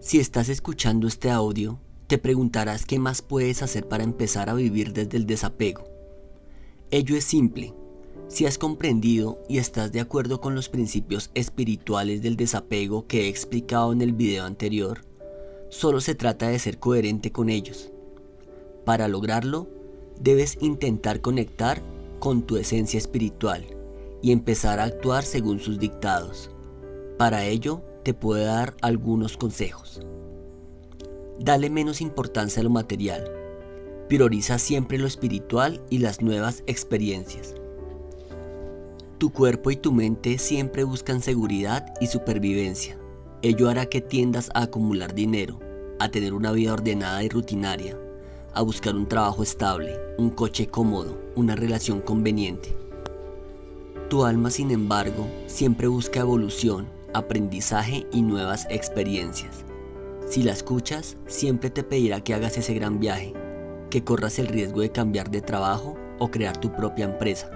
Si estás escuchando este audio, te preguntarás qué más puedes hacer para empezar a vivir desde el desapego. Ello es simple. Si has comprendido y estás de acuerdo con los principios espirituales del desapego que he explicado en el video anterior, solo se trata de ser coherente con ellos. Para lograrlo, debes intentar conectar con tu esencia espiritual y empezar a actuar según sus dictados. Para ello, te puedo dar algunos consejos. Dale menos importancia a lo material. Prioriza siempre lo espiritual y las nuevas experiencias. Tu cuerpo y tu mente siempre buscan seguridad y supervivencia. Ello hará que tiendas a acumular dinero, a tener una vida ordenada y rutinaria, a buscar un trabajo estable, un coche cómodo, una relación conveniente. Tu alma, sin embargo, siempre busca evolución, aprendizaje y nuevas experiencias. Si la escuchas, siempre te pedirá que hagas ese gran viaje, que corras el riesgo de cambiar de trabajo o crear tu propia empresa,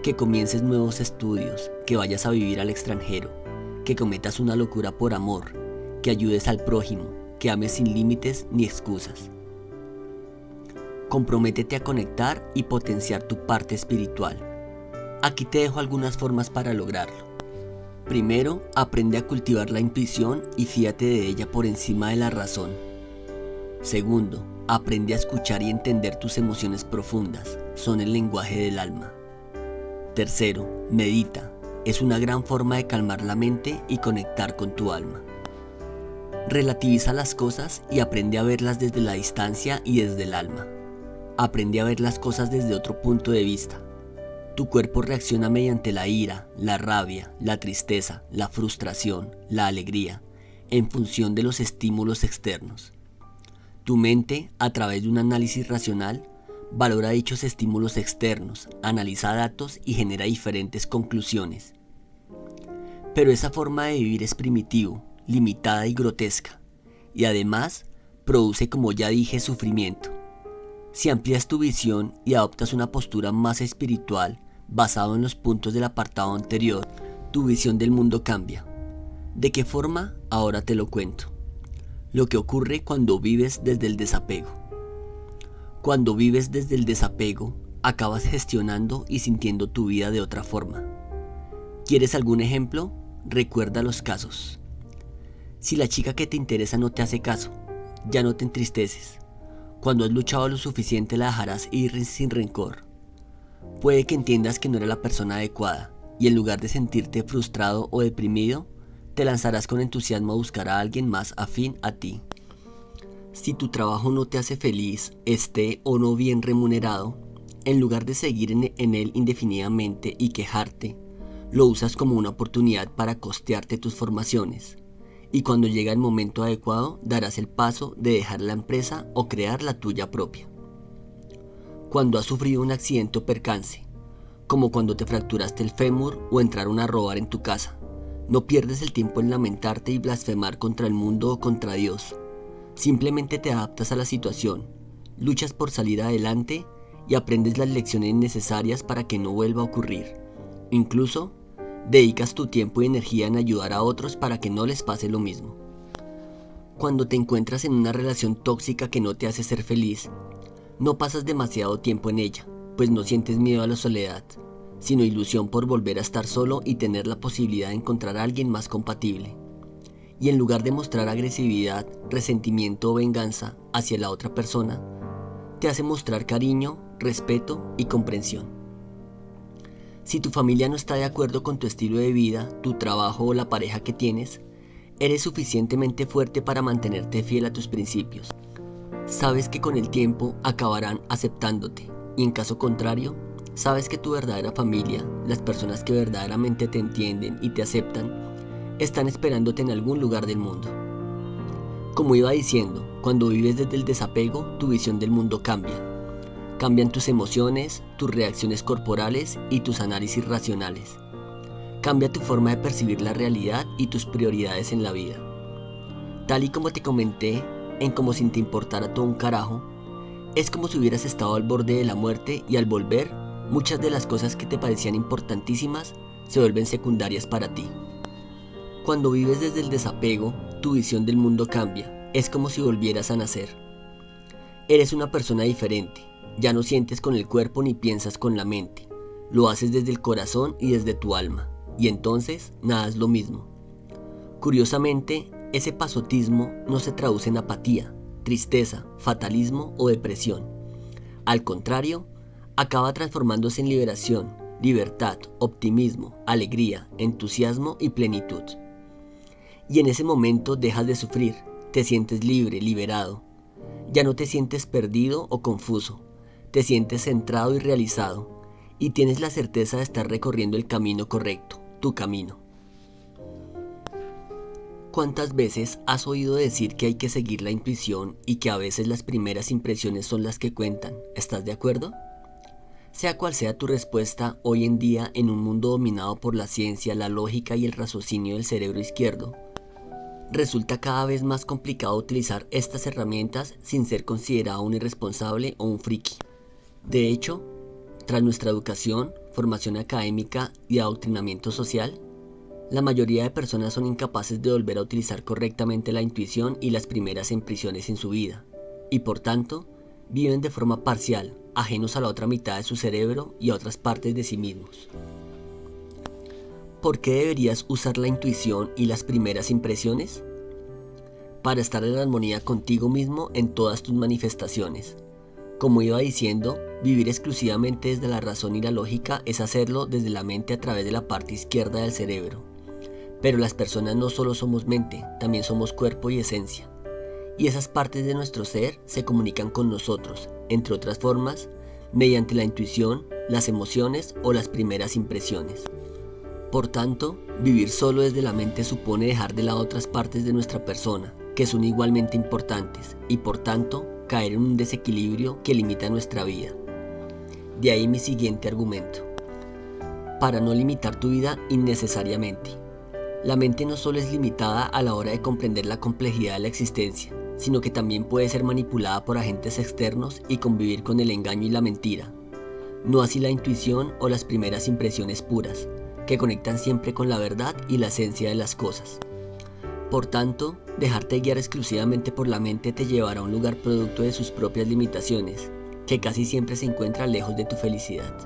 que comiences nuevos estudios, que vayas a vivir al extranjero, que cometas una locura por amor, que ayudes al prójimo, que ames sin límites ni excusas. Comprométete a conectar y potenciar tu parte espiritual. Aquí te dejo algunas formas para lograrlo. Primero, aprende a cultivar la intuición y fíate de ella por encima de la razón. Segundo, aprende a escuchar y entender tus emociones profundas, son el lenguaje del alma. Tercero, medita, es una gran forma de calmar la mente y conectar con tu alma. Relativiza las cosas y aprende a verlas desde la distancia y desde el alma. Aprende a ver las cosas desde otro punto de vista. Tu cuerpo reacciona mediante la ira, la rabia, la tristeza, la frustración, la alegría, en función de los estímulos externos. Tu mente, a través de un análisis racional, valora dichos estímulos externos, analiza datos y genera diferentes conclusiones. Pero esa forma de vivir es primitivo, limitada y grotesca, y además produce, como ya dije, sufrimiento. Si amplías tu visión y adoptas una postura más espiritual, basado en los puntos del apartado anterior, tu visión del mundo cambia. ¿De qué forma? Ahora te lo cuento. Lo que ocurre cuando vives desde el desapego. Cuando vives desde el desapego, acabas gestionando y sintiendo tu vida de otra forma. ¿Quieres algún ejemplo? Recuerda los casos. Si la chica que te interesa no te hace caso, ya no te entristeces. Cuando has luchado lo suficiente la dejarás ir sin rencor. Puede que entiendas que no era la persona adecuada y en lugar de sentirte frustrado o deprimido, te lanzarás con entusiasmo a buscar a alguien más afín a ti. Si tu trabajo no te hace feliz, esté o no bien remunerado, en lugar de seguir en él indefinidamente y quejarte, lo usas como una oportunidad para costearte tus formaciones. Y cuando llega el momento adecuado, darás el paso de dejar la empresa o crear la tuya propia. Cuando has sufrido un accidente o percance, como cuando te fracturaste el fémur o entraron a robar en tu casa, no pierdes el tiempo en lamentarte y blasfemar contra el mundo o contra Dios. Simplemente te adaptas a la situación, luchas por salir adelante y aprendes las lecciones necesarias para que no vuelva a ocurrir. Incluso, dedicas tu tiempo y energía en ayudar a otros para que no les pase lo mismo. Cuando te encuentras en una relación tóxica que no te hace ser feliz, no pasas demasiado tiempo en ella, pues no sientes miedo a la soledad, sino ilusión por volver a estar solo y tener la posibilidad de encontrar a alguien más compatible. Y en lugar de mostrar agresividad, resentimiento o venganza hacia la otra persona, te hace mostrar cariño, respeto y comprensión. Si tu familia no está de acuerdo con tu estilo de vida, tu trabajo o la pareja que tienes, eres suficientemente fuerte para mantenerte fiel a tus principios. Sabes que con el tiempo acabarán aceptándote y en caso contrario, sabes que tu verdadera familia, las personas que verdaderamente te entienden y te aceptan, están esperándote en algún lugar del mundo. Como iba diciendo, cuando vives desde el desapego, tu visión del mundo cambia. Cambian tus emociones, tus reacciones corporales y tus análisis racionales. Cambia tu forma de percibir la realidad y tus prioridades en la vida. Tal y como te comenté, en Como si te importara todo un carajo, es como si hubieras estado al borde de la muerte y al volver, muchas de las cosas que te parecían importantísimas se vuelven secundarias para ti. Cuando vives desde el desapego, tu visión del mundo cambia, es como si volvieras a nacer. Eres una persona diferente, ya no sientes con el cuerpo ni piensas con la mente, lo haces desde el corazón y desde tu alma, y entonces nada es lo mismo. Curiosamente, ese pasotismo no se traduce en apatía, tristeza, fatalismo o depresión. Al contrario, acaba transformándose en liberación, libertad, optimismo, alegría, entusiasmo y plenitud. Y en ese momento dejas de sufrir, te sientes libre, liberado. Ya no te sientes perdido o confuso, te sientes centrado y realizado, y tienes la certeza de estar recorriendo el camino correcto, tu camino. ¿Cuántas veces has oído decir que hay que seguir la intuición y que a veces las primeras impresiones son las que cuentan? ¿Estás de acuerdo? Sea cual sea tu respuesta, hoy en día, en un mundo dominado por la ciencia, la lógica y el raciocinio del cerebro izquierdo, resulta cada vez más complicado utilizar estas herramientas sin ser considerado un irresponsable o un friki. De hecho, tras nuestra educación, formación académica y adoctrinamiento social, la mayoría de personas son incapaces de volver a utilizar correctamente la intuición y las primeras impresiones en su vida, y por tanto, viven de forma parcial, ajenos a la otra mitad de su cerebro y a otras partes de sí mismos. ¿Por qué deberías usar la intuición y las primeras impresiones? Para estar en armonía contigo mismo en todas tus manifestaciones. Como iba diciendo, vivir exclusivamente desde la razón y la lógica es hacerlo desde la mente a través de la parte izquierda del cerebro. Pero las personas no solo somos mente, también somos cuerpo y esencia. Y esas partes de nuestro ser se comunican con nosotros, entre otras formas, mediante la intuición, las emociones o las primeras impresiones. Por tanto, vivir solo desde la mente supone dejar de lado otras partes de nuestra persona, que son igualmente importantes, y por tanto, caer en un desequilibrio que limita nuestra vida. De ahí mi siguiente argumento. Para no limitar tu vida innecesariamente. La mente no solo es limitada a la hora de comprender la complejidad de la existencia, sino que también puede ser manipulada por agentes externos y convivir con el engaño y la mentira. No así la intuición o las primeras impresiones puras, que conectan siempre con la verdad y la esencia de las cosas. Por tanto, dejarte guiar exclusivamente por la mente te llevará a un lugar producto de sus propias limitaciones, que casi siempre se encuentra lejos de tu felicidad.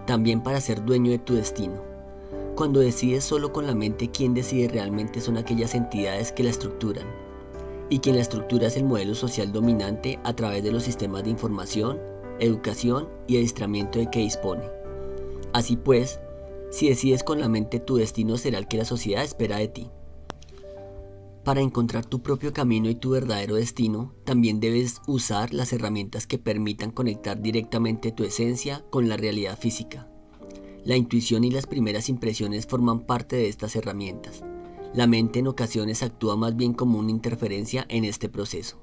También para ser dueño de tu destino. Cuando decides solo con la mente, quien decide realmente son aquellas entidades que la estructuran. Y quien la estructura es el modelo social dominante a través de los sistemas de información, educación y adiestramiento de que dispone. Así pues, si decides con la mente, tu destino será el que la sociedad espera de ti. Para encontrar tu propio camino y tu verdadero destino, también debes usar las herramientas que permitan conectar directamente tu esencia con la realidad física. La intuición y las primeras impresiones forman parte de estas herramientas. La mente en ocasiones actúa más bien como una interferencia en este proceso.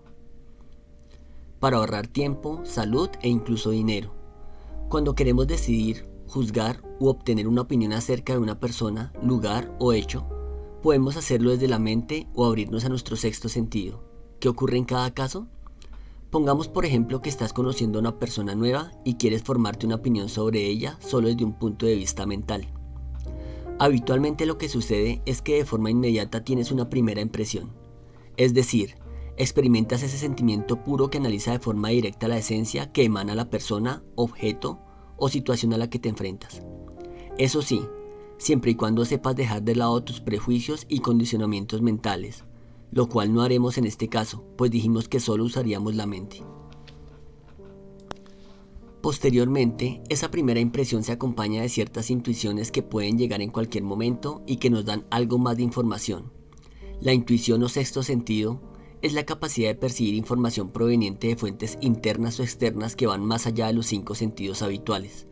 Para ahorrar tiempo, salud e incluso dinero. Cuando queremos decidir, juzgar u obtener una opinión acerca de una persona, lugar o hecho, podemos hacerlo desde la mente o abrirnos a nuestro sexto sentido. ¿Qué ocurre en cada caso? Pongamos por ejemplo que estás conociendo a una persona nueva y quieres formarte una opinión sobre ella solo desde un punto de vista mental. Habitualmente lo que sucede es que de forma inmediata tienes una primera impresión. Es decir, experimentas ese sentimiento puro que analiza de forma directa la esencia que emana la persona, objeto o situación a la que te enfrentas. Eso sí, siempre y cuando sepas dejar de lado tus prejuicios y condicionamientos mentales, lo cual no haremos en este caso, pues dijimos que solo usaríamos la mente. Posteriormente, esa primera impresión se acompaña de ciertas intuiciones que pueden llegar en cualquier momento y que nos dan algo más de información. La intuición o sexto sentido es la capacidad de percibir información proveniente de fuentes internas o externas que van más allá de los 5 sentidos habituales.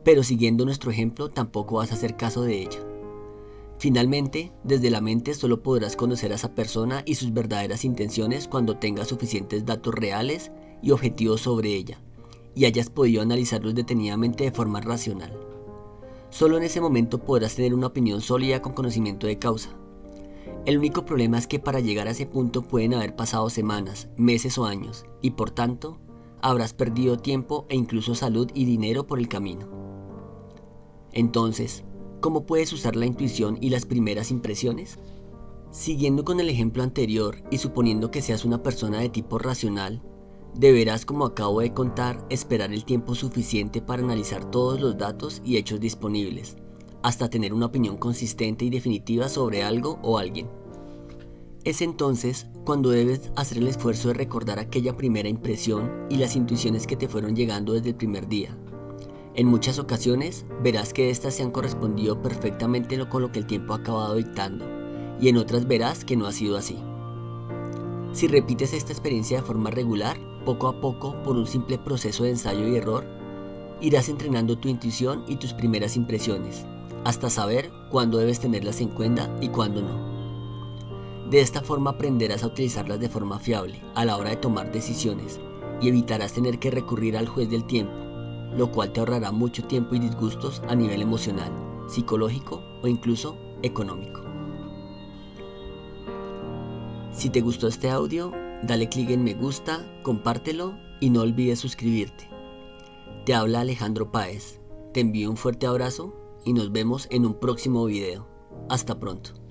Pero siguiendo nuestro ejemplo, tampoco vas a hacer caso de ella. Finalmente, desde la mente solo podrás conocer a esa persona y sus verdaderas intenciones cuando tengas suficientes datos reales y objetivos sobre ella, y hayas podido analizarlos detenidamente de forma racional. Solo en ese momento podrás tener una opinión sólida con conocimiento de causa. El único problema es que para llegar a ese punto pueden haber pasado semanas, meses o años, y por tanto, habrás perdido tiempo e incluso salud y dinero por el camino. Entonces, ¿cómo puedes usar la intuición y las primeras impresiones? Siguiendo con el ejemplo anterior y suponiendo que seas una persona de tipo racional, deberás, como acabo de contar, esperar el tiempo suficiente para analizar todos los datos y hechos disponibles, hasta tener una opinión consistente y definitiva sobre algo o alguien. Es entonces cuando debes hacer el esfuerzo de recordar aquella primera impresión y las intuiciones que te fueron llegando desde el primer día. En muchas ocasiones verás que éstas se han correspondido perfectamente con lo que el tiempo ha acabado dictando, y en otras verás que no ha sido así. Si repites esta experiencia de forma regular, poco a poco, por un simple proceso de ensayo y error, irás entrenando tu intuición y tus primeras impresiones, hasta saber cuándo debes tenerlas en cuenta y cuándo no. De esta forma aprenderás a utilizarlas de forma fiable a la hora de tomar decisiones y evitarás tener que recurrir al juez del tiempo, lo cual te ahorrará mucho tiempo y disgustos a nivel emocional, psicológico o incluso económico. Si te gustó este audio, dale clic en me gusta, compártelo y no olvides suscribirte. Te habla Alejandro Páez, te envío un fuerte abrazo y nos vemos en un próximo video. Hasta pronto.